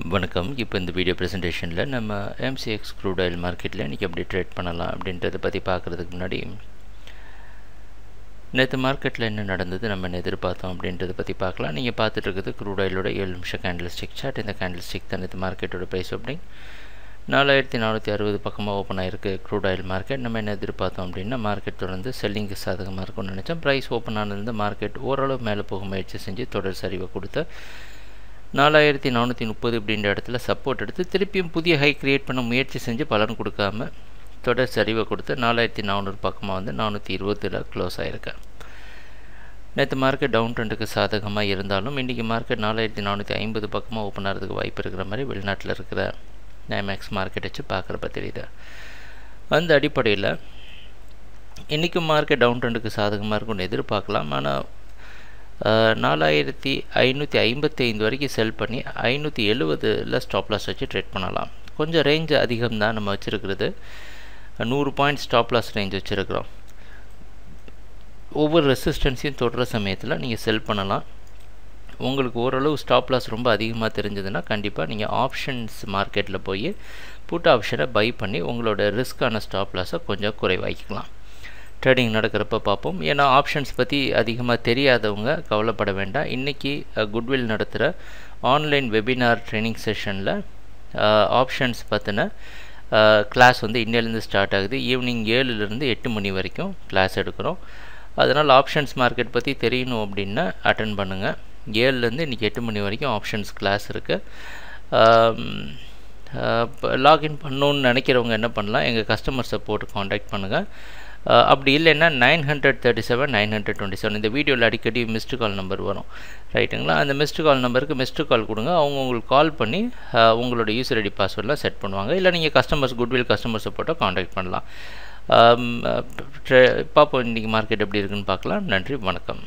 வணக்கம். இப்போ இந்த வீடியோ ப்ரெசன்டேஷனில் நம்ம MCX க்ரூட் ஆயில் மார்க்கெட்டில் இன்றைக்கி எப்படி ட்ரேட் பண்ணலாம் அப்படின்றத பற்றி பார்க்குறதுக்கு முன்னாடி நேற்று மார்க்கெட்டில் என்ன நடந்தது, நம்ம என்ன எதிர்பார்த்தோம் அப்படின்றத பற்றி பார்க்கலாம். நீங்கள் பார்த்துட்டு இருக்குது க்ரூட் ஆயிலோட 7 நிமிஷம் கேண்டில் ஸ்டிக் சார்ட். இந்த கேண்டில் ஸ்டிக் தான் நேற்று மார்க்கெட்டோட ப்ரைஸ் ஓப்பனிங் 4460 பக்கமாக ஓப்பன் ஆகிருக்கு க்ரூட் ஆயில் மார்க்கெட். நம்ம என்ன எதிர்பார்த்தோம் அப்படின்னா மார்க்கெட் தொடர்ந்து செல்லிங்கு சாதகமாக இருக்கும்னு நினச்சோம். ப்ரைஸ் ஓப்பன் ஆனது மார்க்கெட் ஓரளவு மேலே போக முயற்சி செஞ்சு தொடர் சரிவை கொடுத்து 4430 அப்படின்ற இடத்துல சப்போர்ட் எடுத்து திருப்பியும் புதிய ஹை கிரியேட் பண்ண முயற்சி செஞ்சு பலன் கொடுக்காம தொடர் சரிவை கொடுத்து 4400 பக்கமாக வந்து 420 க்ளோஸ் ஆகிருக்கு. நேற்று மார்க்கெட் டவுன் ட்ரெண்டுக்கு சாதகமாக இருந்தாலும் இன்றைக்கி மார்க்கெட் 4450 பக்கமாக ஓப்பன் ஆகிறதுக்கு வாய்ப்பு இருக்கிற மாதிரி வெளிநாட்டில் இருக்கிற NYMEX மார்க்கெட் வச்சு பார்க்குறப்ப தெரியுது. அந்த அடிப்படையில் இன்றைக்கும் மார்க்கெட் டவுன் ட்ரெண்டுக்கு சாதகமாக இருக்கும்னு எதிர்பார்க்கலாம். ஆனால் 4555 வரைக்கும் செல் பண்ணி 570 ஸ்டாப் லாஸ் வச்சு ட்ரேட் பண்ணலாம். கொஞ்சம் ரேஞ்ச் அதிகம் தான் நம்ம வச்சுருக்கிறது. 100 பாயிண்ட் ஸ்டாப் லாஸ் ரேஞ்ச் வச்சுருக்கிறோம். ஒவ்வொரு ரெசிஸ்டன்ஸையும் தொடுற சமயத்தில் நீங்கள் செல் பண்ணலாம். உங்களுக்கு ஓரளவு ஸ்டாப் லாஸ் ரொம்ப அதிகமாக தெரிஞ்சதுன்னா கண்டிப்பாக நீங்கள் ஆப்ஷன்ஸ் மார்க்கெட்டில் போய் புட் ஆப்ஷனை பை பண்ணி உங்களோட ரிஸ்க்கான ஸ்டாப் லாஸை கொஞ்சம் குறைவாக்கிக்கலாம். ட்ரேடிங் நடக்கிறப்ப பார்ப்போம். ஏன்னா ஆப்ஷன்ஸ் பற்றி அதிகமாக தெரியாதவங்க கவலைப்பட வேண்டாம். இன்றைக்கி குட்வில் நடத்துகிற ஆன்லைன் வெபினார் ட்ரைனிங் செஷனில் ஆப்ஷன்ஸ் பற்றின கிளாஸ் வந்து இன்னிலேருந்து ஸ்டார்ட் ஆகுது. ஈவினிங் 7லேருந்து 8 மணி வரைக்கும் கிளாஸ் எடுக்கிறோம். அதனால் ஆப்ஷன்ஸ் மார்க்கெட் பற்றி தெரியணும் அப்படின்னா அட்டன் பண்ணுங்கள். 7லேருந்து இன்றைக்கி 8 மணி வரைக்கும் ஆப்ஷன்ஸ் கிளாஸ் இருக்குது. லாகின் பண்ணணுன்னு நினைக்கிறவங்க என்ன பண்ணலாம், எங்கள் கஸ்டமர் சப்போர்ட் காண்டாக்ட் பண்ணுங்கள். அப்படி இல்லைன்னா 937 927 இந்த வீடியோவில் அடிக்கடி மிஸ்டு கால் நம்பர் வரும், ரைட்டுங்களா? அந்த மிஸ்டு கால் நம்பருக்கு மிஸ்டு கால் கொடுங்க. அவங்க உங்களுக்கு கால் பண்ணி உங்களோட யூசர் ஐடி பாஸ்வேர்டெலாம் செட் பண்ணுவாங்க. இல்லை நீங்கள் குட்வில் கஸ்டமர் சப்போர்ட்டை காண்டாக்ட் பண்ணலாம். பார்ப்போம் இன்றைக்கி மார்க்கெட் எப்படி இருக்குன்னு பார்க்கலாம். நன்றி, வணக்கம்.